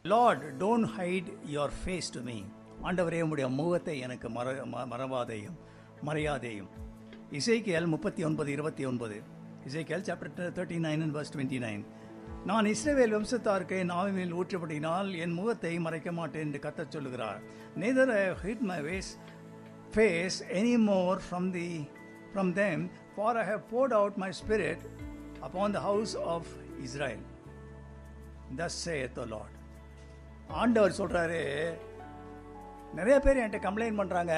Lord don't hide your face to me. ஆண்டவரே உம்முடைய முகத்தை எனக்கு மறையாதேயும். Ezekiel 39:29. Ezekiel chapter 39 and verse 29. நான் இஸ்ரவேல் வம்சத்தாருக்கு என் ஆவியில் ஊற்றப்படினால் என் முகத்தை மறைக்க மாட்டேன் என்று கர்த்தர் சொல்லுகிறார். Neither I have hid my face any more from them, for I have poured out my spirit upon the house of Israel. Thus saith the Lord. ஆண்டவர் சொல்றாரு, நிறைய பேர் என்கிட்ட கம்ப்ளைண்ட் பண்ணுறாங்க,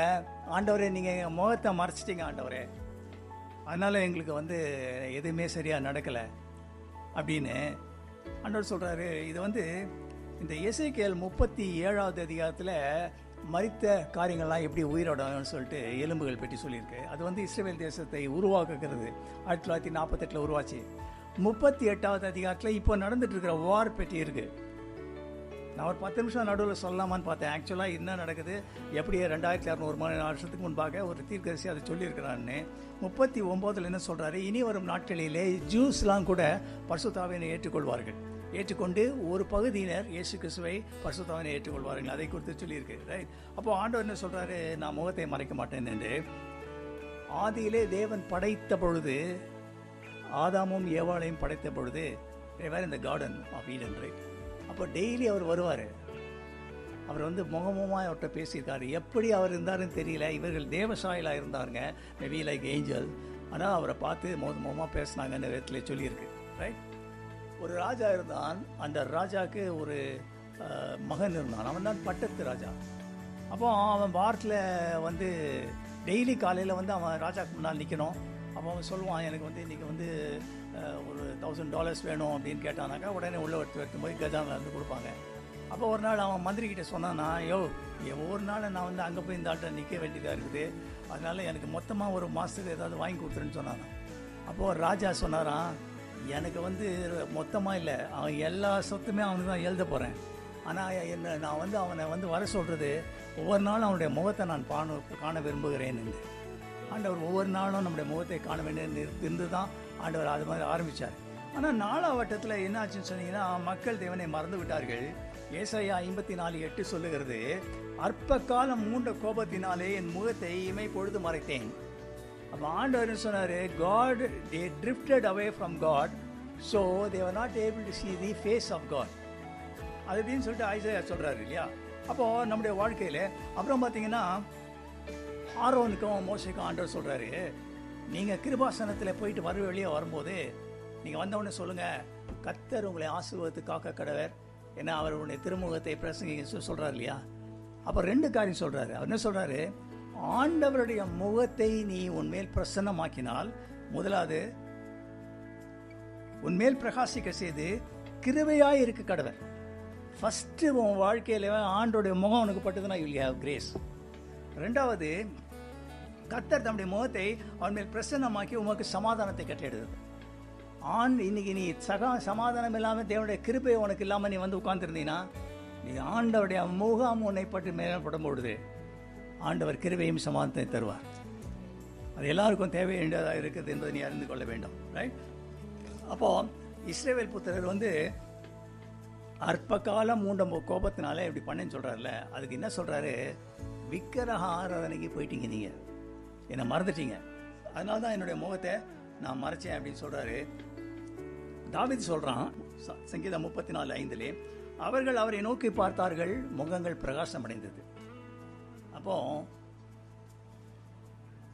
ஆண்டவரே நீங்கள் எங்கள் முகத்தை மறைச்சிட்டிங்க ஆண்டவரே, அதனால் எங்களுக்கு எதுவுமே சரியாக நடக்கலை அப்படின்னு ஆண்டவர் சொல்கிறாரு. இது இந்த எசேக்கியேல் 37வது அதிகாரத்தில் மரித்த காரியங்கள்லாம் எப்படி உயிரோடன்னு சொல்லிட்டு எலும்புகள் பற்றி சொல்லியிருக்கு. அது இஸ்ரவேல் தேசத்தை உருவாக்குகிறது 1948 உருவாச்சு. 38வது அதிகாரத்தில் இப்போ நடந்துட்டு இருக்கிற வார் பற்றி இருக்குது. நான் ஒரு 10 நிமிஷம் நடுவில் சொல்லலாமான்னு பார்த்தேன். ஆக்சுவலாக என்ன நடக்குது, எப்படி 2600 வருஷத்துக்கு முன்பாக ஒரு தீர்க்கதரிசி அதை சொல்லியிருக்கிறான்னு. 39 என்ன சொல்கிறாரு, இனி வரும் நாட்களிலே ஜூஸ்லாம் கூட பரிசுத்த ஆவியை ஏற்றுக்கொண்டு ஒரு பகுதியினர் இயேசு கிறிஸ்துவை பரிசுத்த ஆவியை ஏற்றுக்கொள்வார்கள். அதை குறித்து சொல்லியிருக்கு. ரைட். அப்போது ஆண்டவர் என்ன சொல்கிறாரு, நான் முகத்தை மறைக்க மாட்டேன் என்று. ஆதியிலே தேவன் படைத்த பொழுது, ஆதாமும் ஏவாளையும் படைத்த பொழுது, இந்த கார்டன் ஆஃப் ஈடன். ரைட். அப்போ டெய்லி அவர் வருவார். அவர் முகமுகமாக அவர்கிட்ட பேசியிருக்காரு. எப்படி அவர் இருந்தாருன்னு தெரியல. இவர்கள் தேவசாயிலாக இருந்தாருங்க, மேபி லைக் ஏஞ்சல். ஆனால் அவரை பார்த்து முகமாக பேசினாங்கன்னு வேதத்தில் சொல்லியிருக்கு. ரைட். ஒரு ராஜா இருந்தான். அந்த ராஜாவுக்கு ஒரு மகன் இருந்தான். அவன் தான் பட்டத்து ராஜா. அப்போ அவன் வாரத்தில் டெய்லி காலையில் அவன் ராஜாவுக்கு முன்னால் நிற்கணும். அப்போ அவன் சொல்லுவான், எனக்கு இன்றைக்கி ஒரு $1000 வேணும் அப்படின்னு கேட்டானாக்கா உடனே உள்ள எடுத்து போய் கஜானில் கொடுப்பாங்க. அப்போ ஒரு நாள் அவன் மந்திரிக்கிட்ட சொன்னான்னா, ஒவ்வொரு நாள் நான் அங்கே போய் இந்த ஆள்கிட்ட நிற்க வேண்டியதாக இருக்குது, அதனால் எனக்கு மொத்தமாக ஒரு மாதத்துக்கு ஏதாவது வாங்கி கொடுத்துருன்னு சொன்னான். அப்போது ராஜா சொன்னாரான், எனக்கு மொத்தமாக இல்லை, அவன் எல்லா சொத்துமே அவனுக்கு தான் எழுத போகிறேன். ஆனால் நான் அவனை வர சொல்கிறது, ஒவ்வொரு நாளும் அவனுடைய முகத்தை நான் காண விரும்புகிறேன் என்று. ஆண்டவர் ஒவ்வொரு நாளும் நம்முடைய முகத்தை காண வேண்டிய இருந்து தான் ஆண்டவர் அது மாதிரி ஆரம்பித்தார். ஆனால் 4ஆம் வட்டத்தில் என்ன ஆச்சுன்னு சொன்னீங்கன்னா, மக்கள் தேவனை மறந்து விட்டார்கள். ஏசாயா 54:8 சொல்லுகிறது, அற்ப காலம் மூண்ட கோபத்தினாலே என் முகத்தை இமை பொழுது மறைத்தேன். அப்போ ஆண்டவர் சொன்னார், God they drifted away from God, so they were not able to see the face of God. அது அப்படின்னு சொல்லிட்டு ஐசாயா சொல்கிறாரு இல்லையா. அப்போது நம்முடைய வாழ்க்கையில் அப்புறம் பார்த்தீங்கன்னா, ஆரோனுக்கும் மோசேக்கும் ஆண்டவர் சொல்கிறாரு, நீங்கள் கிருபாசனத்தில் போயிட்டு வெளியே வரும்போது நீங்கள் வந்தவுடனே சொல்லுங்கள், கர்த்தர் உங்களை ஆசீர்வாதத்து காக்க கடவர், ஏன்னா அவர் உன்னுடைய திருமுகத்தை பிரசங்க சொல்கிறார் இல்லையா. அப்போ 2 காரியம் சொல்கிறாரு. அவர் என்ன சொல்கிறாரு, ஆண்டவருடைய முகத்தை நீ உன்மேல் பிரசன்னமாக்கினால், முதலாவது உன்மேல் பிரகாசிக்க செய்து கிருபையாய் இருக்க கடவர். ஃபஸ்ட்டு உன் வாழ்க்கையில் ஆண்டோடைய முகம் உனக்கு பட்டதுன்னா யூ வில் ஹேவ் கிரேஸ். 2வது, கர்த்தர் தம்முடைய முகத்தை அவன் மேல் பிரசன்னமாக்கி உமக்கு சமாதானத்தை கட்டெடுது. இன்னைக்கு நீ சமாதானம் இல்லாமல் தேவனுடைய கிருபை உனக்கு இல்லாமல் நீ உட்கார்ந்துருந்தீங்கன்னா, நீ ஆண்டவருடைய முகம் உன்னை பற்றி மேற்படும் பொழுது ஆண்டவர் கிருபையும் சமாதானத்தை தருவார். அது எல்லாருக்கும் தேவை வேண்டியதாக இருக்குது என்பதை நீ அறிந்து கொள்ள வேண்டும். ரைட். அப்போது இஸ்ரவேல் புத்திரர் அற்ப காலம் மூண்ட கோபத்தினாலே இப்படி பண்ணேன்னு சொல்கிறார்ல, அதுக்கு என்ன சொல்கிறாரு, விக்கிரக ஆராதனைக்கு போயிட்டீங்க, நீங்கள் என்னை மறந்துட்டீங்க, அதனால தான் என்னுடைய முகத்தை நான் மறைச்சேன் அப்படின்னு சொல்கிறாரு. தாவீது சொல்கிறான் சங்கீதம் 34:5, அவர்கள் அவரை நோக்கி பார்த்தார்கள், முகங்கள் பிரகாசம் அடைந்தது. அப்போ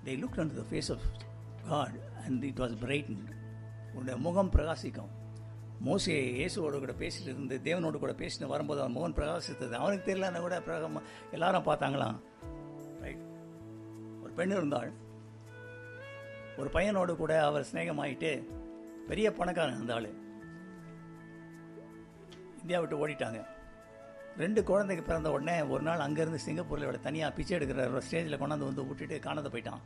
they looked unto the face of God and it was brightened. உன்னுடைய முகம் பிரகாசிக்கும். மோசே இயேசுவோடு கூட பேசிட்டு இருந்து தேவனோடு கூட பேசிட்டு வரும்போது அவன் முகம் பிரகாசித்தது. அவனுக்கு தெரியலன்னா கூட எல்லாரும் பார்த்தாங்களாம். ரைட். ஒரு பெண் இருந்தாள். ஒரு பையனோடு கூட அவர் ஸ்நேகமாயிட்டு பெரிய பணக்காரன் இருந்தாள். இந்தியா விட்டு ஓடிட்டாங்க. 2 குழந்தைக்கு பிறந்த உடனே ஒரு நாள் அங்கேருந்து சிங்கப்பூரில் தனியாக பிச்சை எடுக்கிற ஒரு ஸ்டேஜில் கொண்டாந்து விட்டுட்டு காணாத போயிட்டான்.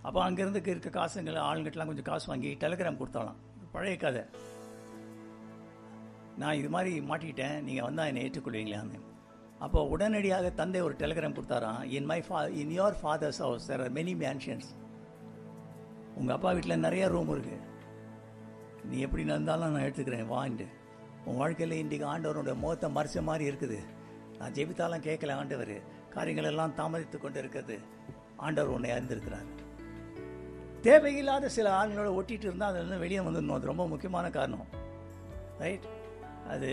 அப்போ அங்கேருந்து இருக்க காசுங்களை ஆளுங்கிட்டலாம் கொஞ்சம் காசு வாங்கி டெலிகிராம் கொடுத்தாலாம். பழைய கதை. நான் இது மாதிரி மாட்டிக்கிட்டேன், நீங்கள் வந்தால் என்னை ஏற்றுக்கொள்வீங்களான்னு. அப்போ உடனடியாக தந்தை ஒரு டெலிகிராம் கொடுத்தாராம், in your father's house there are many mansions. உங்கள் அப்பா வீட்டில் நிறைய ரூம் இருக்குது, நீ எப்படி இருந்தாலும் நான் எடுத்துக்கிறேன் வாங்கிட்டு. உன் வாழ்க்கையில் இன்றைக்கு ஆண்டவருடைய முகத்தை மறைச்ச மாதிரி இருக்குது. நான் ஜெபித்தாலும் கேட்கல ஆண்டவர், காரியங்கள் எல்லாம் தாமதித்து கொண்டு இருக்கிறது. ஆண்டவர் உன்னை அறிந்திருக்கிறார். தேவையில்லாத சில ஆளுங்களோட ஒட்டிகிட்டு இருந்தால் அதில் வெளியே வந்துடணும். அது ரொம்ப முக்கியமான காரணம். ரைட்? அது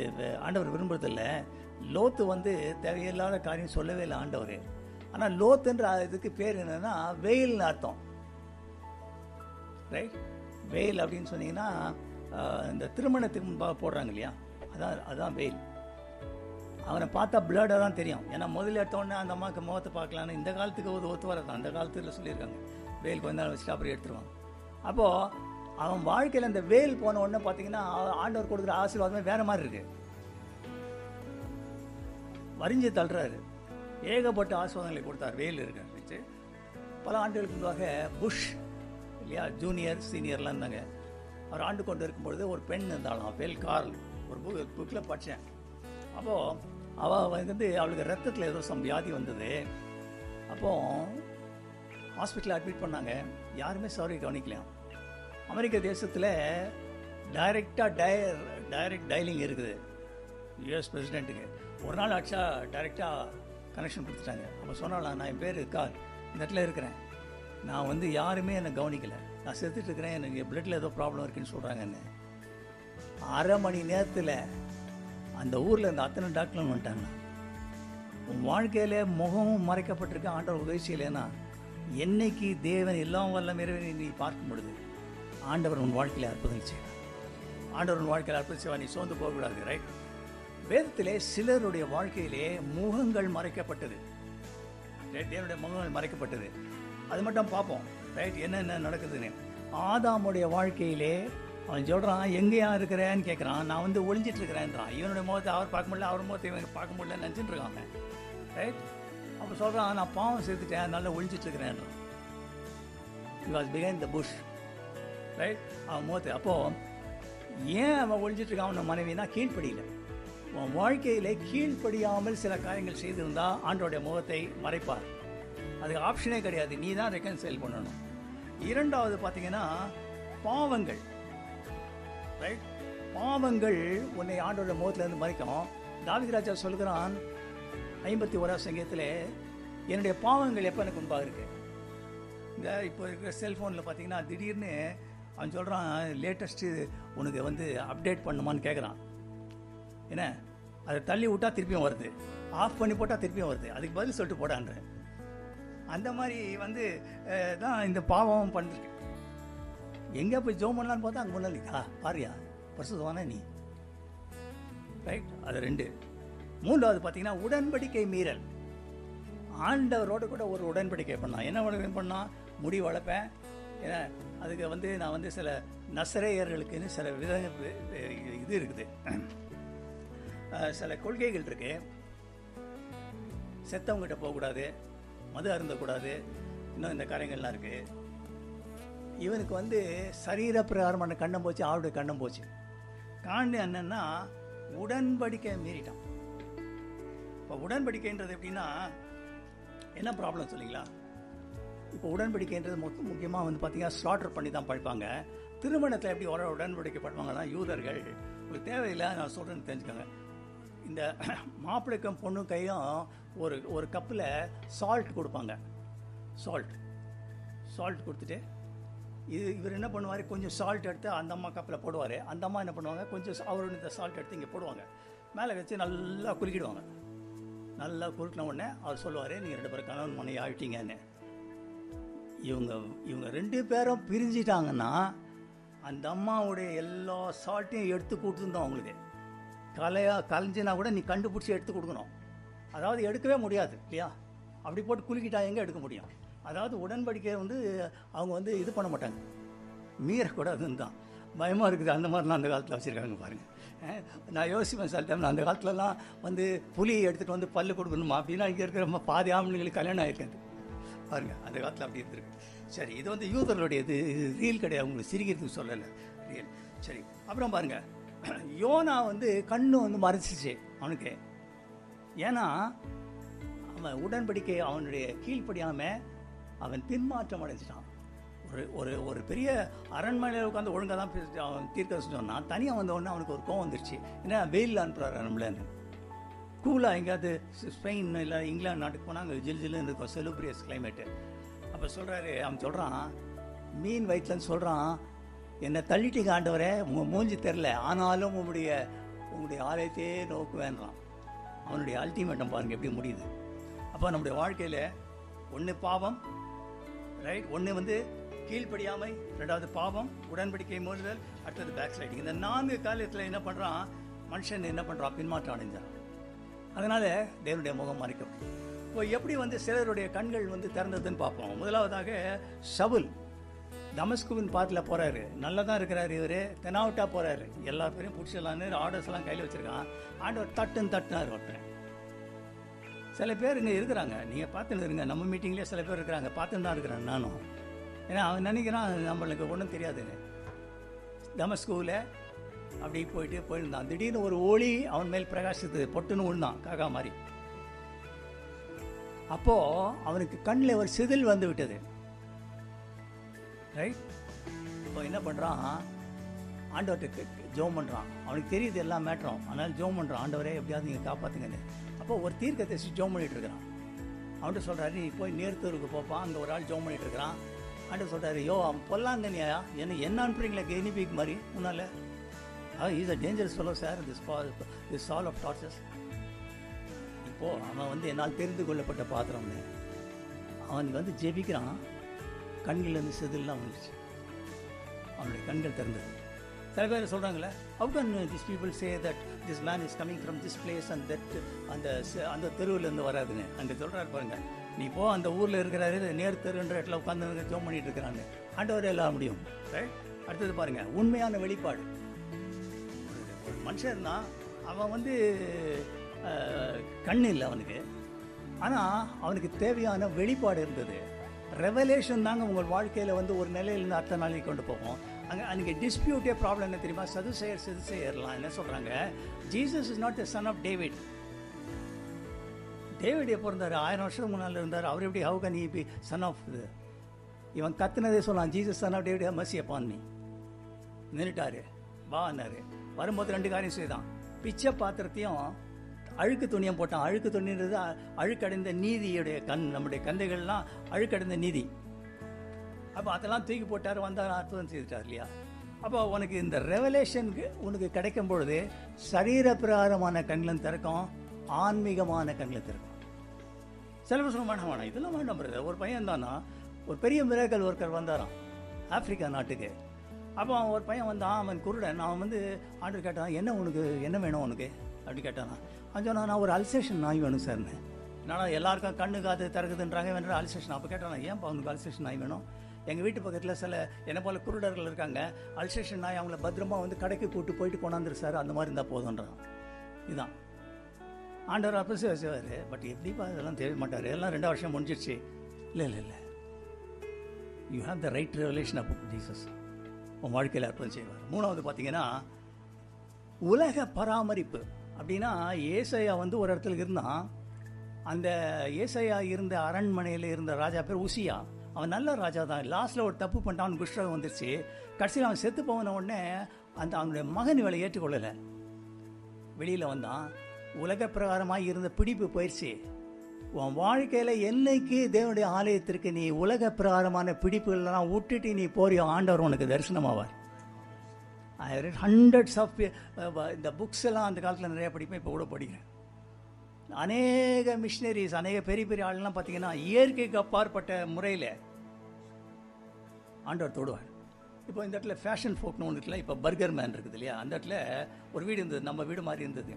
ஆண்டவர் விரும்புறதில்ல. லோத்து வந்து தேவையில்லாத காரியம் சொல்லவே இல்லை ஆண்டவர். ஆனால் லோத்துன்ற இதுக்கு பேர் என்னென்னா வெயில்னு அர்த்தம். ரைட்? வெயில் அப்படின்னு சொன்னீங்கன்னா இந்த திருமணத்துக்கு முன்பாக போடுறாங்க இல்லையா, அதுதான் வெயில். அவனை பார்த்தா பிளடாக தான் தெரியும். ஏன்னா முதல்ல எடுத்தோடனே அந்த அம்மாவுக்கு முகத்தை பார்க்கலான்னு இந்த காலத்துக்கு ஒரு ஒத்து வரதான். அந்த காலத்தில் சொல்லியிருக்காங்க வேல் கொஞ்ச நாள் வச்சுட்டு அப்புறம் எடுத்துருவாங்க. அப்போது அவன் வாழ்க்கையில் அந்த வேல் போன உடனே பார்த்தீங்கன்னா ஆண்டவர் கொடுக்குற ஆசீர்வாதமே வேறு மாதிரி இருக்கு. வரிஞ்சு தள்ளுறாரு. ஏகப்பட்ட ஆசீர்வாதங்களை கொடுத்தார். வேல் இருக்கு. பல ஆண்டுகளுக்கு முன்பாக புஷ் இல்லையா, ஜூனியர் சீனியர்லாம் இருந்தாங்க. அவர் ஆண்டு கொண்டு இருக்கும்பொழுது ஒரு பெண் இருந்தாலும் வேல் கார்ல், ஒரு புக்கில் படித்தேன். அப்போது அவள் வந்து அவளுக்கு ரத்தத்தில் ஏதோ வியாதி வந்தது. அப்போது ஹாஸ்பிட்டலில் அட்மிட் பண்ணாங்க. யாருமே சாரி கவனிக்கலையாம். அமெரிக்க தேசத்தில் டைரக்ட் டயலிங் இருக்குது யூஎஸ் பிரசிடெண்ட்டுக்கு. ஒரு நாள் ஆச்சா டைரெக்டாக கனெக்ஷன் கொடுத்துட்டாங்க. அப்போ சொன்னாலாம், நான் என் பேர் கார், இந்த இடத்துல இருக்கிறேன், நான் வந்து யாருமே என்னை கவனிக்கலை, நான் செத்துட்டு இருக்கிறேன், எனக்கு பிளட்டில் ஏதோ ப்ராப்ளம் இருக்குன்னு சொல்கிறாங்கன்னு. அரை மணி நேரத்தில் அந்த ஊரில் இருந்த அத்தனை டாக்டரும் வந்துட்டாங்க. உன் வாழ்க்கையில் முகமும் மறைக்கப்பட்டிருக்க ஆண்டவர் உதவி செய்யலைன்னா என்னைக்கு தேவன் எல்லாம் வல்ல இறைவனை நீ பார்க்கும் பொழுது ஆண்டவர் உன் வாழ்க்கையில் அற்புதம் செய்வார். ஆண்டவர் உன் வாழ்க்கையில் அற்புதம் செய்வார். நீ சோர்ந்து போகக்கூடாது. ரைட்? வேதத்திலே சிலருடைய வாழ்க்கையிலே முகங்கள் மறைக்கப்பட்டது. தேவனுடைய முகங்கள் மறைக்கப்பட்டது. அது மட்டும் பார்ப்போம். ரைட்? என்னென்ன நடக்குதுன்னு. ஆதாமுடைய வாழ்க்கையிலே அவன் சொல்கிறான், எங்கேயா இருக்கிறேன்னு கேட்குறான். நான் வந்து ஒளிஞ்சிட்டு இருக்கிறேன்றான். இவனுடைய முகத்தை அவர் பார்க்க முடியல, அவர் முகத்தை இவனுக்கு பார்க்க முடியல நினச்சிட்டு இருக்காங்க. ரைட்? அப்போ சொல்கிறான், நான் பாவம் சேர்த்துட்டேன், அதனால ஒளிஞ்சிட்டு இருக்கிறேன்றான். He was behind the bush. Right? அவன் முகத்தை. அப்போது ஏன் அவன் ஒளிஞ்சிட்டு இருக்கான் அவன் மனைவினா கீழ்ப்படியில். உன் வாழ்க்கையிலே கீழ்ப்படியாமல் சில காரியங்கள் செய்திருந்தால் ஆண்டோடைய முகத்தை மறைப்பார். அதுக்கு ஆப்ஷனே கிடையாது. நீ தான் ரெக்கன்சைல் பண்ணணும். இரண்டாவது பார்த்தீங்கன்னா பாவங்கள். ரைட்? பாவங்கள் உன்னை ஆண்டோட முகத்திலேருந்து மறைக்கும். தாவீது ராஜா சொல்கிறான் 51ஆம் சங்கீதத்தில், என்னுடைய பாவங்கள் எப்போ எனக்கு முன்பாக இருக்கு. இந்த இப்போ இருக்கிற செல்ஃபோனில் பார்த்தீங்கன்னா திடீர்னு அவன் சொல்கிறான், லேட்டஸ்ட்டு உனக்கு வந்து அப்டேட் பண்ணுமான்னு கேட்குறான். என்ன, அதை தள்ளி விட்டால் திருப்பியும் வருது, ஆஃப் பண்ணி போட்டால் திருப்பியும் வருது, அதுக்கு பதில் சொல்லிட்டு போடான்ற. அந்த மாதிரி வந்து தான் இந்த பாவம் பண்ணிருக்கு. எங்கே போய் ஜோம் பண்ணலான்னு பார்த்தா அங்கே பண்ணலிக்கா பாரியா பரிசுத்தவான நீ. ரைட்? அது 2. மூன்றாவது பார்த்தீங்கன்னா உடன்படிக்கை மீறல். ஆண்டவரோடு கூட ஒரு உடன்படிக்கை பண்ணான். என்ன உடன்படிக்கை பண்ணால், முடி வளர்ப்பேன், ஏன்னா அதுக்கு வந்து நான் வந்து சில நசரேயர்களுக்குன்னு சில இது இருக்குது, சில கொள்கைகள் இருக்கு. செத்தவங்ககிட்ட போகக்கூடாது, மது அருந்தக்கூடாது, இன்னும் இந்த காரியங்கள்லாம் இருக்குது. இவனுக்கு வந்து சரீர பிரகாரமான கண்ணம் போச்சு, ஆளுடைய கண்ணம் போச்சு. காரணம் என்னன்னா உடன்படிக்கை மீறிட்டான். இப்போ உடன்படிக்கைன்றது எப்படின்னா என்ன ப்ராப்ளம் சொல்லிங்களா? இப்போ உடன்படிக்கைன்றது முக்கியமாக வந்து பார்த்தீங்கன்னா ஸ்லாட்டர் பண்ணி தான் படிப்பாங்க. திருமணத்தில் எப்படி உடன்படிக்கை பண்ணுவாங்கன்னா, யூதர்கள் உங்களுக்கு தேவையில்லை, நான் சொல்கிறேன்னு தெரிஞ்சுக்கோங்க. இந்த மாப்பிள்ளைக்கும் பொண்ணும் கையும் ஒரு கப்பில் சால்ட் கொடுப்பாங்க. சால்ட் கொடுத்துட்டு இவர் என்ன பண்ணுவார், கொஞ்சம் சால்ட் எடுத்து அந்த அம்மா கப்பில் போடுவார். அந்த அம்மா என்ன பண்ணுவாங்க, கொஞ்சம் அவரோட இந்த சால்ட் எடுத்து இங்கே போடுவாங்க, மேலே வச்சு நல்லா குலுக்கிடுவாங்க. நல்லா குறுக்கின உடனே அவர் சொல்லுவார், நீங்கள் 2 பேரும் கணவன் மனைவி ஆகிட்டீங்கன்னு. இவங்க 2 பேரும் பிரிஞ்சிட்டாங்கன்னா அந்த அம்மாவுடைய எல்லா சால்ட்டையும் எடுத்து கொடுத்துருந்தோம். அவங்களுக்கு கலைஞ்சினா கூட நீ கண்டுபிடிச்சி எடுத்து கொடுக்கணும். அதாவது எடுக்கவே முடியாது இல்லையா? அப்படி போட்டு குலுக்கிட்டா எங்கே எடுக்க முடியும்? அதாவது உடன்படிக்கை வந்து அவங்க வந்து இது பண்ண மாட்டாங்க, மீறக்கூடாதுன்னு தான். பயமாக இருக்குது. அந்த மாதிரிலாம் அந்த காலத்தில் வச்சுருக்காங்க பாருங்கள். நான் யோசிப்பேன் சில டைம், அந்த காலத்துலலாம் வந்து புளியை எடுத்துகிட்டு வந்து பல்லு கொடுக்கணுமா அப்படின்னா இங்கே இருக்கிற பாதி ஆம்பளைங்களுக்கு கல்யாணம் ஆகிருக்காது பாருங்கள். அந்த காலத்தில் அப்படி இருந்திருக்கு. சரி, இது வந்து யூதர்களுடைய இது ரீல் கிடையாது, உங்களுக்கு சிரிக்கிறதுக்கு சொல்லலை, ரியல். சரி, அப்புறம் பாருங்கள், யோனா வந்து கண்ணு வந்து மறைச்சிச்சு அவனுக்கு. ஏன்னா அவன் உடன்படிக்கை அவனுடைய கீழ்ப்படியாமல் அவன் பின்மாற்றம் அடைஞ்சிட்டான். ஒரு ஒரு ஒரு பெரிய அரண்மனையில் உட்காந்து ஒழுங்காக தான் அவன் தீர்க்க சொன்னான். தனியாக வந்த உடனே அவனுக்கு ஒரு கோவம் வந்துருச்சு. ஏன்னா வெயில் அனுப்புகிறாரு நம்மளேன்னு. கூலாக எங்கேயாவது ஸ்பெயின் இல்லை இங்கிலாந்து நாட்டுக்கு போனால் அங்கே ஜில் ஜில்லுன்னு இருக்கும், செலுப்ரியஸ் கிளைமேட்டு. அப்போ சொல்கிறாரு, அவன் சொல்கிறான், மீன் வயிற்றுலன்னு சொல்கிறான், என்னை தள்ளிட்டீங்க ஆண்டவரே, உங்கள் மூஞ்சி தெரில, ஆனாலும் உங்களுடைய ஆலயத்தையே நோக்குவேன்றான். அவனுடைய அல்டிமேட்டம் பாருங்கள் எப்படி முடியுது. அப்போ நம்முடைய வாழ்க்கையில் ஒன்று பாவம், ரைட், ஒன்று கீழ்ப்படியாமை, ரெண்டாவது பாவம், உடன்படிக்கை மீறுதல், அடுத்தது பேக் ஸ்லைடிங். இந்த 4 காலத்தில் என்ன பண்ணுறான் மனுஷன், என்ன பண்ணுறான், பின்மாற்றம் அடைஞ்சான். அதனால் தேவனுடைய முகம் மறைக்கப்படும். இப்போ எப்படி சிலருடைய கண்கள் திறந்ததுன்னு பார்ப்போம். முதலாவதாக சவுல் தமஸ்குவின் பாத்தில் போகிறாரு, நல்லா தான் இருக்கிறாரு, இவர் தெனாவட்டா போகிறாரு, எல்லா பேரையும் பிடிச்சிடலான்னு ஆர்டர்ஸ் எல்லாம் கையில் வச்சுருக்கான். ஆண்டவர் தட்டுனார் ஒருத்தன். சில பேர் இங்கே இருக்கிறாங்க, நீங்கள் பார்த்துன்னு இருங்க, நம்ம மீட்டிங்லேயே சில பேர் இருக்கிறாங்க, பார்த்துன்னு தான் இருக்கிறேன் நானும். ஏன்னா அவன் நினைக்கிறான் நம்மளுக்கு ஒன்றும் தெரியாதுன்னு. தமஸ்குவில் அப்படி போயிருந்தான். திடீர்னு ஒரு ஒளி அவன் மேல் பிரகாசித்து பொட்டுன்னு விழுந்தான், காக்கா மாதிரி. அப்போது அவனுக்கு கண்ணில் ஒரு சிதில் வந்து விட்டது, ரைட். இப்போ என்ன பண்ணுறான், ஆண்டவர்கிட்ட ஜெபம் பண்ணுறான். அவனுக்கு தெரியுது எல்லாம் மேட்டரும், அதனால் ஜெபம் பண்ணுறான், ஆண்டவரே எப்படியாவது நீங்கள் காப்பாற்றுங்கன்னு. அப்போ ஒரு தீர்க்கதரிசி ஜெபம் பண்ணிகிட்டு இருக்கிறான். அவன்கிட்ட சொல்கிறாரு, நீ போய் நேர்த்தூருக்கு போப்பான், அங்கே ஒரு ஆள் ஜெபம் பண்ணிகிட்டு இருக்கிறான். ஆண்டவர் சொல்கிறாரு, அவன் பொல்லாங்கனியா, என்ன அனுப்புறீங்களா கெனிபிக் மாதிரி முன்னால்? Is a dangerous fellow sir, this சால் ஆஃப் டார்ச்சர்ஸ். இப்போது அவன் என்னால் தெரிந்து கொள்ளப்பட்ட பாத்திரம்னு அவன் ஜெபிக்கிறான். கண்ணிலேருந்து செதில்லாம் வந்துச்சு, அவனுடைய கண்கள் திறந்தது. சில பேர் சொல்கிறாங்களே, how can this people say that this man is coming from this place and that, அந்த தெருவிலேருந்து வராதுன்னு. அங்கே சொல்கிறாரு பாருங்கள், நீ போ, அந்த ஊரில் இருக்கிறாரு, நேர் தெருன்ற இடத்துல உட்காந்து ஜோம் பண்ணிகிட்டு இருக்கிறான்னு. ஆண்டவரே எல்லாம் முடியும், ரைட். அடுத்தது பாருங்கள், உண்மையான வெளிப்பாடு. ஒரு மனுஷன் தான் அவன் கண் இல்லை அவனுக்கு, ஆனால் அவனுக்கு தேவையான வெளிப்பாடு இருந்தது. ரெவலேஷன் தாங்க உங்கள் வாழ்க்கையில் ஒரு நிலையிலேருந்து அடுத்த நாளைக்கு கொண்டு போகும். அங்கே டிஸ்பியூட்டே ப்ராப்ளம் என்ன தெரியுமா? சதுசேயர்லாம் என்ன சொல்கிறாங்க, Jesus is not the son of David. David எப்போ இருந்தார்? 1000 வருஷத்துக்கு முன்னால் இருந்தார். அவர் எப்படி how can he be son of இது? இவன் கத்துனதே சொல்லலாம், Jesus son of David mercy upon me. நின்றுட்டாரு, வான்னாரு. வரும்போது 2 காரியம் செய்தான். பிச்சை பாத்திரத்தையும் அழுக்கு துணியம் போட்டான். அழுக்கு துணின்றது அழுக்கடைந்த நீதியுடைய நம்முடைய கந்தைகள்லாம் அழுக்கடைந்த நீதி. அப்போ அதெல்லாம் தூக்கி போட்டார், வந்தார், அற்புதம் செய்துட்டார் இல்லையா? அப்போ உனக்கு இந்த ரெவலேஷனுக்கு உனக்கு கிடைக்கும் பொழுது சரீர பிரகாரமான கண்களும் திறக்கும், ஆன்மீகமான கண்களை திறக்கும். சில பேர் சொல்ல வேண்டாம், இதெல்லாம் வேண்டாம் பிரதர். ஒரு பையன் தானா, ஒரு பெரிய மிராக்கல் ஒர்க்கர் வந்தாரான் ஆப்பிரிக்கா நாட்டுக்கு. அப்போ அவன் ஒரு பையன் வந்தான், அவன் குருடன். அவன் ஆர்டர் கேட்டான், என்ன வேணும் உனக்கு அப்படி கேட்டானா. அவன் சொன்னான், நான் ஒரு அல்சேஷன் நாய் வேணும் சார்னு. நான் எல்லாருக்கும் கண்ணு காது திறக்குதுன்றாங்க, வேணும் அல்சேஷன். அப்போ கேட்டானா, ஏன்ப்பா அவனுக்கு அல்சேஷன் நாய் வேணும்? எங்கள் வீட்டு பக்கத்தில் சில என்ன போல் குருடர்கள் இருக்காங்க, அல்சேஷன் நாய் அவங்கள பத்திரமா கடைக்கு கூட்டு போயிட்டு கொண்டாந்துரு சார், அந்த மாதிரி இருந்தால் போதுன்றான். இதுதான் ஆண்டவர் அப்போ செய்வார். பட் எப்படிப்பா இதெல்லாம் தெரிய மாட்டார், எல்லாம் 2 வருஷம் முடிஞ்சிடுச்சு. இல்லை, you have the right revelation of Jesus. உன் வாழ்க்கையில் அற்புதம் செய்வார். 3வது பார்த்தீங்கன்னா உலக பராமரிப்பு. அப்படின்னா ஏசையா ஒரு இடத்துல இருந்தான். அந்த ஏசையா இருந்த அரண்மனையில் இருந்த ராஜா பேர் உசியா. அவன் நல்ல ராஜா தான். லாஸ்ட்டில் ஒரு தப்பு பண்ணிட்டான், அவன் குஷ்டம் வந்துருச்சு. கடைசியில் அவன் செத்து போன உடனே அவனுடைய மகன் இவளை ஏற்றுக்கொள்ளலை, வெளியில் வந்தான். உலக பிரகாரமாக இருந்த பிடிப்பு போயிடுச்சு. உன் வாழ்க்கையில் என்னைக்கு தேவனுடைய ஆலயத்திற்கு நீ உலக பிரகாரமான பிடிப்புகளெல்லாம் விட்டுட்டு நீ போறியோ, ஆண்டவர் உனக்கு தரிசனமாவார். ஐ ரெட் ஹண்ட்ரட்ஸ் ஆஃப் இந்த புக்ஸ் எல்லாம் அந்த காலத்தில் நிறையா படிப்பேன், இப்போ கூட படிக்கிறேன். அநேக மிஷினரிஸ், அநேக பெரிய பெரிய ஆளுலாம் பார்த்தீங்கன்னா இயற்கைக்கு அப்பாற்பட்ட முறையில் ஆண்டவர் தொடுவார். இப்போ இந்த இடத்துல ஃபேஷன் ஃபோக்னு ஒன்று இருக்குல்ல, இப்போ பர்கர் மேன் இருக்குது இல்லையா, அந்த இடத்துல ஒரு வீடு இருந்தது, நம்ம வீடு மாதிரி இருந்தது.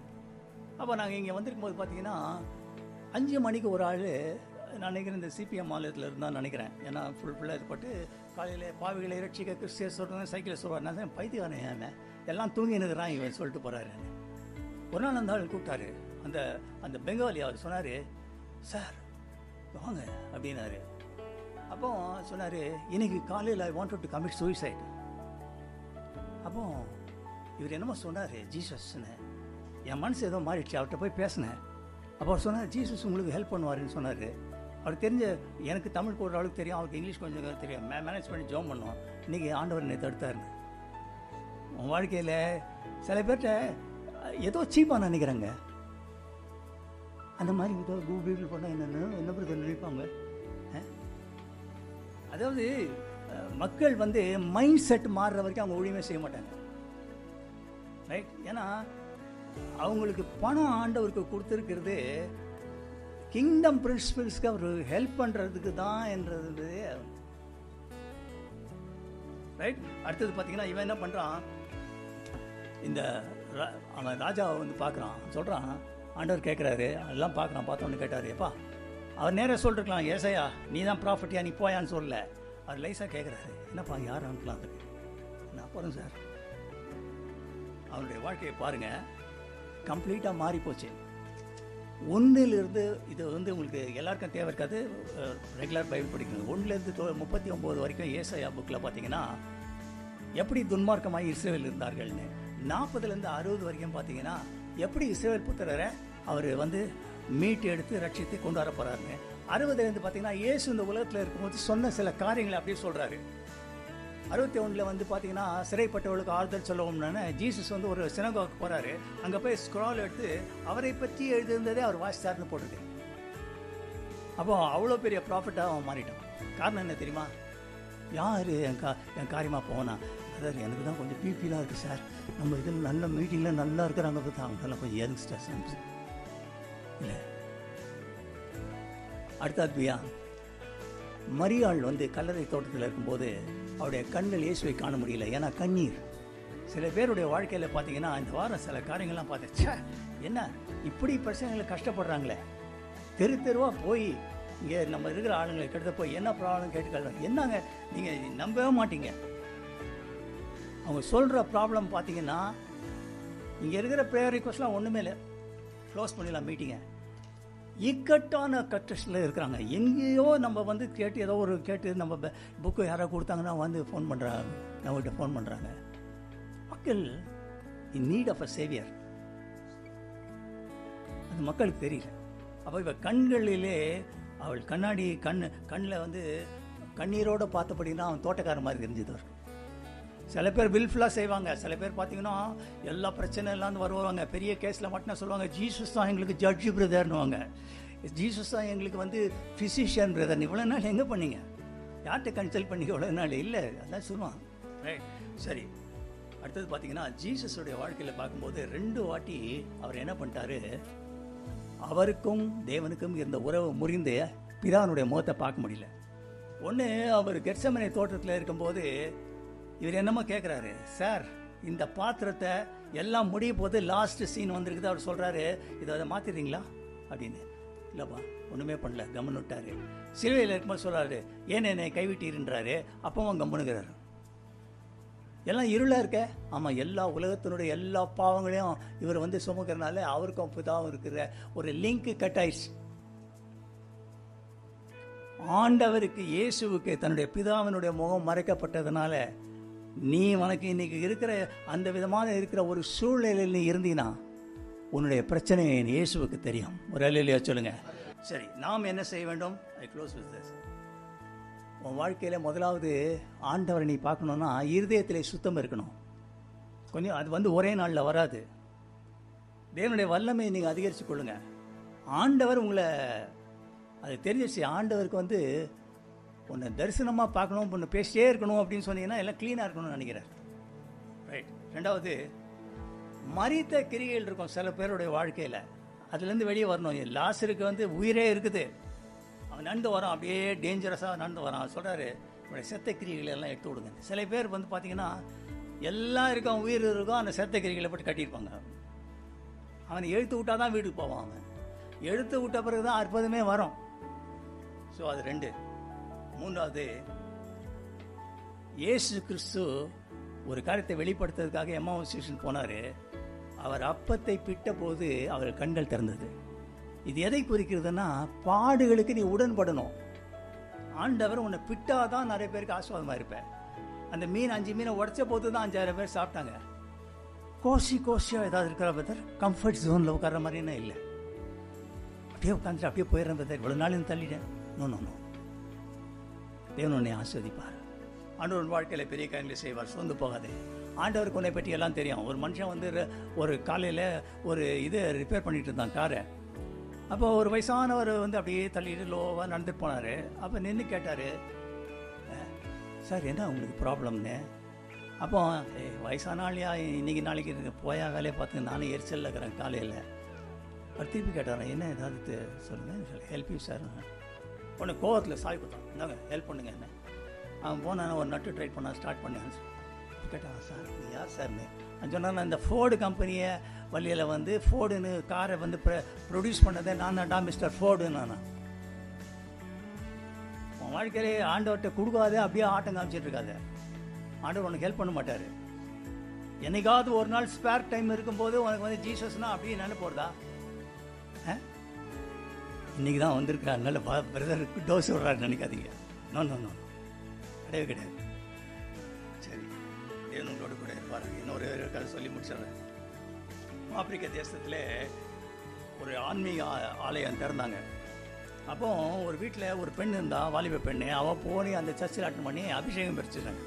அப்போ நாங்கள் இங்கே வந்திருக்கும் போது பார்த்தீங்கன்னா 5 மணிக்கு ஒரு ஆள், நான் நினைக்கிறேன் இந்த சிபிஎம் ஆலயத்தில் இருந்தால் நினைக்கிறேன், ஏன்னா ஃபுல்லாக இது பட்டு காலையில் பாவிகளை இரட்சிக்க கிறிஸ்டியர் சொல்கிறாங்க, சைக்கிளில் சொல்லுவார். நான் பைத்தியானே ஏன் எல்லாம் தூங்கி நிற்கிறான் இவன் சொல்லிட்டு போகிறாரு. ஒரு நாள் அந்த ஆள் கூப்பிட்டாரு, அந்த பெங்காலி. அவர் சொன்னார், சார் வாங்க அப்படின்னாரு. அப்போ சொன்னார், இன்னைக்கு காலையில் I wanted to commit suicide. அப்போ இவர் என்னமோ சொன்னார், ஜீசஸ்ன்னு. என் மனசு ஏதோ மாறிடுச்சு, அவர்கிட்ட போய் பேசினேன். அப்போ அவர் சொன்னார், ஜீசஸ் உங்களுக்கு ஹெல்ப் பண்ணுவாருன்னு சொன்னார். அவருக்கு தெரிஞ்ச, எனக்கு தமிழ் ஒரு அளவுக்கு தெரியும், அவருக்கு இங்கிலீஷ் கொஞ்சம் தெரியும், மேனேஜ் பண்ணி ஜோம் பண்ணோம். இன்றைக்கி ஆண்டவர் என்னை தடுத்தாருங்க. உன் வாழ்க்கையில் சில பேர்கிட்ட ஏதோ சீப்பாக நினைக்கிறாங்க. அந்த மாதிரி ஏதோ கூகுள் பண்ணால் என்ன பிறகு நினைப்பாங்க. அதாவது மக்கள் வந்து மைண்ட் செட் மாறுற வரைக்கும் அவங்க ஊழியமே செய்ய மாட்டாங்க. ரைட்? ஏன்னா அவங்களுக்கு பணம் ஆண்டவருக்கு கொடுத்துருக்கிறது கிங்டம் பிரின்சிபல்ஸ்க்கு அவர் ஹெல்ப் பண்ணுறதுக்கு தான் என்றது. ரைட்? அடுத்தது பார்த்தீங்கன்னா இவன் என்ன பண்ணுறான், இந்த அவன் ராஜாவை வந்து பார்க்குறான், சொல்கிறான், ஆண்டவர் கேட்குறாரு, அதெல்லாம் பார்க்குறான். பார்த்தோன்னு கேட்டார், எப்பா அவர் நேராக சொல்லிருக்கலாம், ஏசையா நீ தான் ப்ராஃபிட்டியா, நீ போயான்னு சொல்லல. அவர் லைஸாக கேட்குறாரு, என்னப்பா யார் அனுப்பலாம் அதுக்கு? நான் போகிறேன் சார். அவனுடைய வாழ்க்கையை பாருங்கள், கம்ப்ளீட்டாக மாறி போச்சு. ஒன்றிலிருந்து, இது வந்து உங்களுக்கு எல்லாருக்கும் தேவை இருக்காது, ரெகுலர் பைபிள் படிக்கணும். 1லேருந்து 39 வரைக்கும் ஏசாயா புக்கில் பார்த்தீங்கன்னா எப்படி துன்மார்க்கமாக இஸ்ரவேல் இருந்தார்கள்னு, 40லேருந்து 60 வரைக்கும் பார்த்தீங்கன்னா எப்படி இஸ்ரவேல் புத்திரரை அவர் வந்து மீட்டு எடுத்து ரட்சித்து கொண்டு வர போகிறாருங்க. 60லேருந்து பார்த்தீங்கன்னா இயேசு இந்த உலகத்தில் இருக்கும்போது சொன்ன சில காரியங்களை அப்படியே சொல்கிறாரு. 61 வந்து பார்த்தீங்கன்னா சிறைப்பட்டவர்களுக்கு ஆறுதல் சொல்லவும்னு ஜீசஸ் வந்து ஒரு சினகோக்கு போகிறாரு. அங்கே போய் ஸ்க்ரால் எடுத்து அவரை பற்றி எழுதியிருந்ததே அவர் வாசித்தார்னு போடுது. அப்போ அவ்வளோ பெரிய ப்ராஃபிட்டாக அவன் மாறிட்டான். காரணம் என்ன தெரியுமா? யார் என் காரியமாக போனா, அதாவது எனக்கு தான் கொஞ்சம் பிபிலாம் இருக்குது சார், நம்ம இதில் நல்ல மீட்டிங்கில் நல்லா இருக்கிறாங்க பார்த்தா அவங்கெல்லாம் கொஞ்சம் யங்ஸ்டர்ஸ் இல்லை. அடுத்தாத்பியா மரியாள் வந்து கல்லறை தோட்டத்தில் இருக்கும்போது அவருடைய கண்கள் இயேசுவை காண முடியல, ஏன்னா கண்ணீர். சில பேருடைய வாழ்க்கையில் பார்த்தீங்கன்னா இந்த வாரம் சில காரியங்கள்லாம் பார்த்தேன், என்ன இப்படி பிரச்சனைகளை கஷ்டப்படுறாங்களே, தெரு தெருவாக போய் இங்கே நம்ம இருக்கிற ஆளுங்களை கிட்ட போய் என்ன ப்ராப்ளம் கேட்டுக்கலாம், என்னங்க நீங்கள் நம்பவே மாட்டீங்க. அவங்க சொல்கிற ப்ராப்ளம் பார்த்தீங்கன்னா இங்கே இருக்கிற ப்ரேயர் ரிக்வஸ்ட்லாம் ஒன்றுமே இல்லை, க்ளோஸ் பண்ணிடலாம் மீட்டிங்கை. இக்கட்டான கட்டத்தில் இருக்கிறாங்க. எங்கேயோ நம்ம வந்து கேட்டு ஏதோ ஒரு கேட்டு நம்ம புக்கு யாரோ கொடுத்தாங்கன்னா வந்து ஃபோன் பண்ணுறாங்க, நம்மகிட்ட ஃபோன் பண்ணுறாங்க. மக்கள் in need of a saviour, அது மக்களுக்கு தெரியல. அப்போ இப்போ கண்களிலே அவள் கண்ணாடி கண்ணில் வந்து கண்ணீரோடு பார்த்தபடினா அவன் தோட்டக்கார மாதிரி தெரிஞ்சது. சில பேர் வில்ஃபுல்லாக செய்வாங்க, சில பேர் பார்த்தீங்கன்னா எல்லா பிரச்சனைலாம் வருவாங்க, பெரிய கேஸில் மட்டும் சொல்லுவாங்க, ஜீசஸ் தான் எங்களுக்கு ஜட்ஜு பிரதர்னுவாங்க, ஜீசஸ் தான் எங்களுக்கு வந்து ஃபிசிஷியன் பிரதர்னு. இவ்வளோ நாள் எங்கே பண்ணீங்க? யார்கிட்ட கன்சல்ட் பண்ணிக்க இவ்வளோ நாள்? இல்லை, அதான் சொல்லுவான். ரைட், சரி. அடுத்தது பார்த்தீங்கன்னா ஜீசஸுடைய வாழ்க்கையில் பார்க்கும்போது 2 வாட்டி அவர் என்ன பண்ணிட்டாரு, அவருக்கும் தேவனுக்கும் இருந்த உறவு முறிந்து பிதானுடைய முகத்தை பார்க்க முடியல. ஒன்று, அவர் கெத்செமனே தோட்டத்தில் இருக்கும்போது இவர் என்னமோ கேட்குறாரு, சார் இந்த பாத்திரத்தை எல்லாம் முடிய போது லாஸ்ட் சீன் வந்திருக்குது, அவர் சொல்கிறாரு, இதை அதை மாற்றிடுறீங்களா அப்படின்னு. இல்லைப்பா ஒன்றுமே பண்ணல, கம்முன்னு விட்டார். சிலுவையில் இருக்கும்போது சொல்கிறாரு, ஏன் என்னை கைவிட்டீர்ன்றாரு, அப்பவும் கம்முனுங்கிறாரு. எல்லாம் இருளாக இருக்க, ஆமாம், எல்லா உலகத்தினுடைய எல்லா பாவங்களையும் இவர் வந்து சுமக்கிறனால அவருக்கும் பிதாவும் இருக்கிற ஒரு லிங்க் கட் ஆயிடுச்சு. ஆண்டவருக்கு இயேசுவுக்கு தன்னுடைய பிதாவினுடைய முகம் மறைக்கப்பட்டதுனால நீ உனக்கு இன்னைக்கு இருக்கிற அந்த விதமான இருக்கிற ஒரு சூழ்நிலையில் நீ இருந்தீனா உன்னுடைய பிரச்சனை இயேசுவுக்கு தெரியும். ஒரு அல்லேலூயா சொல்லுங்க. சரி, நாம் என்ன செய்ய வேண்டும்? ஐ க்ளோஸ் வித் திஸ். உன் வாழ்க்கையில் முதலாவது ஆண்டவரை நீ பார்க்கணுன்னா இருதயத்திலே சுத்தம் இருக்கணும். கொஞ்சம் அது வந்து ஒரே நாளில் வராது. தேவனுடைய வல்லமையை நீங்கள் அதிகரித்து கொள்ளுங்க. ஆண்டவர் உங்களை அது தெரிஞ்சிச்சு. ஆண்டவருக்கு வந்து உன்னை தரிசனமாக பார்க்கணும், உன்னை பேசிட்டே இருக்கணும் அப்படின்னு சொன்னீங்கன்னா எல்லாம் க்ளீனாக இருக்கணும்னு நினைக்கிறார். ரைட். 2வது, மரித்த கிரிகைகள் இருக்கும் சில பேருடைய வாழ்க்கையில், அதுலேருந்து வெளியே வரணும். லாசருக்கு வந்து உயிரே இருக்குது, அவன் நடந்து வரான், அப்படியே டேஞ்சரஸாக நடந்து வரான். சொல்கிறாரு, உங்களுடைய செத்த கிரிகைகளை எல்லாம் எடுத்து விடுங்க. சில பேர் வந்து பார்த்தீங்கன்னா எல்லாம் இருக்கும், உயிர் இருக்கும், அந்த செத்த கிரிகைகளை போட்டு கட்டியிருப்பாங்க. அவனை எழுத்து விட்டால் தான் வீட்டுக்கு போவான். அவன் எழுத்து விட்ட பிறகு தான் அற்புதமே வரும். ஸோ அது 2. 3வது, இயேசு கிறிஸ்து ஒரு காரியத்தை வெளிப்படுத்துறதுக்காக எம்மாவு ஸ்டேஷன் போனார். அவர் அப்பத்தை பிட்ட போது அவர் கண்கள் திறந்தது. இது எதை குறிக்கிறதுனா, பாடுகளுக்கு நீ உடன்படணும். ஆண்டவர் உன்னை பிட்டாதான் நிறைய பேருக்கு ஆசீர்வாதமாக இருப்பேன். அந்த மீன் 5 மீனை உடச்ச போது தான் 5000 பேர் சாப்பிட்டாங்க. கோஷியாக ஏதாவது இருக்கிற பத்தர் கம்ஃபர்ட் ஜோனில் உட்கார மாதிரின்னா இல்லை. அப்படியே உட்காந்துட்டு அப்படியே போயிடுறேன் பத்தர், இவ்வளோ நாள் தள்ளிட்டேன், நோ நோ நோ. தேவன் உன்னை ஆஸ்வதிப்பார். ஆண்டவர் வாழ்க்கையில் பெரிய காரியங்களை செய்வார். சோர்ந்து போகாதே. ஆண்டவருக்கு உன்னை பற்றி எல்லாம் தெரியும். ஒரு மனுஷன் வந்து ஒரு காலையில் ஒரு இது ரிப்பேர் பண்ணிட்டு இருந்தான் காரை. அப்போ ஒரு வயசானவர் வந்து அப்படியே தள்ளிட்டு லோவாக நடந்துட்டு போனார். அப்போ நின்று கேட்டார், சார் என்ன உங்களுக்கு ப்ராப்ளம்னு? அப்போ வயசான ஆளியா இன்றைக்கி நாளைக்கு போயா வேலையை பார்த்து நானும் எரிச்சலில் இருக்கிறேன் காலையில். அவர் திருப்பி கேட்டார், என்ன ஏதாவது சொல்லுங்கள், ஹெல்ப் யூ சார். உடனே கோவத்தில் சாய் கொடுத்தான், இந்தாங்க ஹெல்ப் பண்ணுங்க என்ன. அவன் போனான், ஒரு நட்டு ட்ரை பண்ண ஸ்டார்ட் பண்ணேன். கேட்டான், சார் யார் சார்னு. நான் சொன்னேன், நான் இந்த ஃபோர்டு கம்பெனியை வழியில் வந்து ஃபோர்டுன்னு காரை வந்து ப்ரொடியூஸ் பண்ணதே நான் தான்டா மிஸ்டர் ஃபோர்டுன்னு. நான் உன் வாழ்க்கையிலே ஆண்டவர்கிட்ட கொடுக்காதே அப்படியே ஆட்டம் காமிச்சிட்டு இருக்காது. ஆண்டவர் உனக்கு ஹெல்ப் பண்ண மாட்டார். என்னைக்காவது ஒரு நாள் ஸ்பேர் டைம் இருக்கும்போது உனக்கு வந்து ஜீசஸ்னா அப்படியே நினைப்போறதா? இன்னைக்கு தான் வந்திருக்கா, அதனால பிரதருக்கு டோஸ் விடுறாரு நினைக்காதீங்க. நோ நோ நோ, கிடையவே கிடையாது. சரி, தேவனோடு கூட இருப்பார். இன்னொரு கதை சொல்லி முடிச்சிடுறேன். ஆப்பிரிக்க தேசத்தில் ஒரு ஆன்மீக ஆலயம் திறந்தாங்க. அப்போ ஒரு வீட்டில் ஒரு பெண் இருந்தால், வாலிப பெண்ணு. அவள் போய் அந்த சர்ச்சில் அட்டன் பண்ணி அபிஷேகம் பெற்றிருந்தாங்க.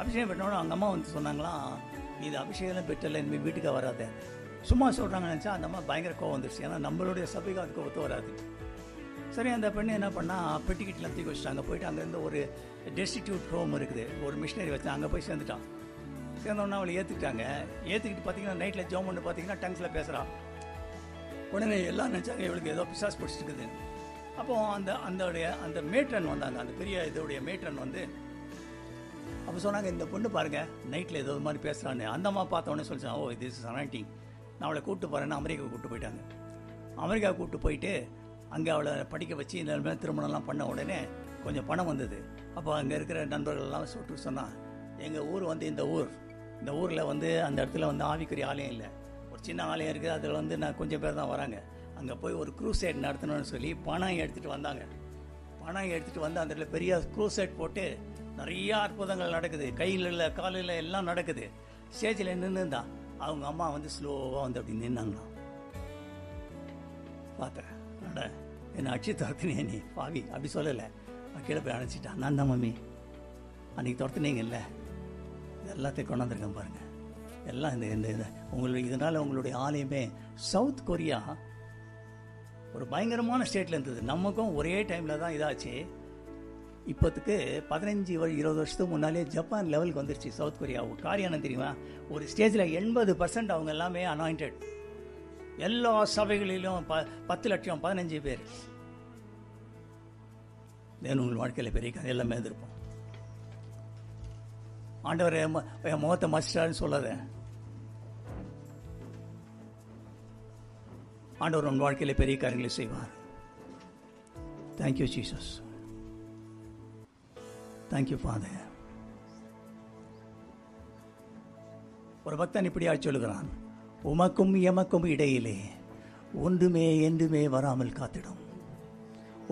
அபிஷேகம் பெற்றோட அவங்க அம்மா வந்து சொன்னாங்களாம், இது அபிஷேகம் பெற்றல இனிமேல் வீட்டுக்கு வராது. சும்மா சொல்கிறாங்கன்னு நினச்சா அந்த அம்மா பயங்கர கோவம் வந்துருச்சு. ஏன்னா நம்மளுடைய சபைக்கு அதுக்கு ஒத்து வராது. சரி, அந்த பெண்ணு என்ன பண்ணால் பெட்டிக்கிட்டலாம் தூக்கி வச்சுட்டாங்க. போயிட்டு அங்கேருந்து ஒரு டெஸ்டிடியூட் ஹோம் இருக்குது, ஒரு மிஷினரி வச்சு அங்கே போய் சேர்ந்துட்டான். சேர்ந்தோன்னா அவளை ஏற்றுக்கிட்டாங்க. ஏற்றுக்கிட்டு பார்த்தீங்கன்னா நைட்டில் ஜோம் பண்ணி பார்த்தீங்கன்னா டங்ஸில் பேசுகிறான். உடனே எல்லாம் நினச்சாங்க இவளுக்கு ஏதோ பிசாஸ் பிடிச்சிருக்குது. அப்போது அந்த மேட்ரன் வந்தாங்க, அந்த பெரிய இதோடைய மேட்ரன் வந்து அப்போ சொன்னாங்க, இந்த பொண்ணு பாருங்கள் நைட்டில் ஏதோ மாதிரி பேசுகிறான்னு. அந்த அம்மா பார்த்தோன்னே சொல்லிச்சான், ஓ திஸ் இஸ் அனாயிண்டிங், நான் அவளை கூப்பிட்டு போகிறேன்னு அமெரிக்கா கூப்பிட்டு போயிட்டாங்க. அமெரிக்கா கூப்பிட்டு போயிட்டு அங்கே அவளை படிக்க வச்சு இந்த மாதிரி திருமணம்லாம் பண்ண உடனே கொஞ்சம் பணம் வந்தது. அப்போ அங்கே இருக்கிற நண்பர்கள்லாம் சொல்லிட்டு சொன்னான், எங்கள் ஊர் வந்து இந்த ஊரில் வந்து அந்த இடத்துல வந்து ஆவிக்குரிய ஆலயம் இல்லை, ஒரு சின்ன ஆலயம் இருக்குது. அதில் வந்து நான் கொஞ்சம் பேர் தான் வராங்க. அங்கே போய் ஒரு க்ரூசைட் நடத்தணும்னு சொல்லி பணம் எடுத்துகிட்டு வந்தாங்க. பணம் எடுத்துகிட்டு வந்து அந்த இடத்துல பெரிய க்ரூசைட் போட்டு நிறையா அற்புதங்கள் நடக்குது. கையில் இல்லை காலில் எல்லாம் நடக்குது. ஸ்டேஜில் நின்றுதான் அவங்க அம்மா வந்து ஸ்லோவாக வந்து அப்படி நின்னாங்களாம். பார்த்தேன், என்னை அடிச்சு துரத்துனே நீ பாவி அப்படி சொல்லலை. கீழே போய் அணைச்சிட்டான். நான் தான் மம்மி அன்றைக்கி துரத்துனீங்கல்ல, எல்லாத்தையும் கொண்டாந்துருக்கேன் பாருங்கள். எல்லாம் இந்த உங்களுக்கு இதனால் உங்களுடைய ஆலயமே சவுத் கொரியா ஒரு பயங்கரமான ஸ்டேட்டில் இருந்தது. நமக்கும் ஒரே டைமில் தான் இதாச்சு. இப்போத்துக்கு 15-20 வருஷத்துக்கு முன்னாலே ஜப்பான் லெவலுக்கு வந்துருச்சு சவுத் கொரியா. காரியம் தெரியுமா, ஒரு ஸ்டேஜில் 80% அவங்க எல்லாமே அனாயிண்டட். எல்லா சபைகளிலும் 10 லட்சம் 15 பேர். உங்கள் வாழ்க்கையில் பெரிய கதை எல்லாமே இருந்திருப்போம். ஆண்டவர் என் முகத்தை மசிட்டாருன்னு சொல்லாத. ஆண்டவர் உன் வாழ்க்கையில் பெரிய காரியங்களை செய்வார். Thank you Jesus, thank you father. ஒரு பக்தன் இப்படியா சொல்லுகிறான், உமக்கும் எமக்கும் இடையிலே ஒன்றுமே என்றுமே வராமல் காத்திடும்.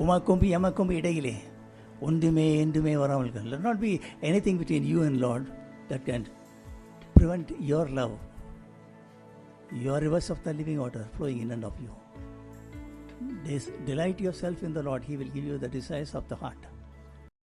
உமக்கும் எமக்கும் இடையிலே ஒன்றுமே என்றுமே வராமல். Let not be anything between you and Lord that can prevent your love, your rivers of the living water flowing in and of you. Delight yourself in the Lord, He will give you the desires of the heart.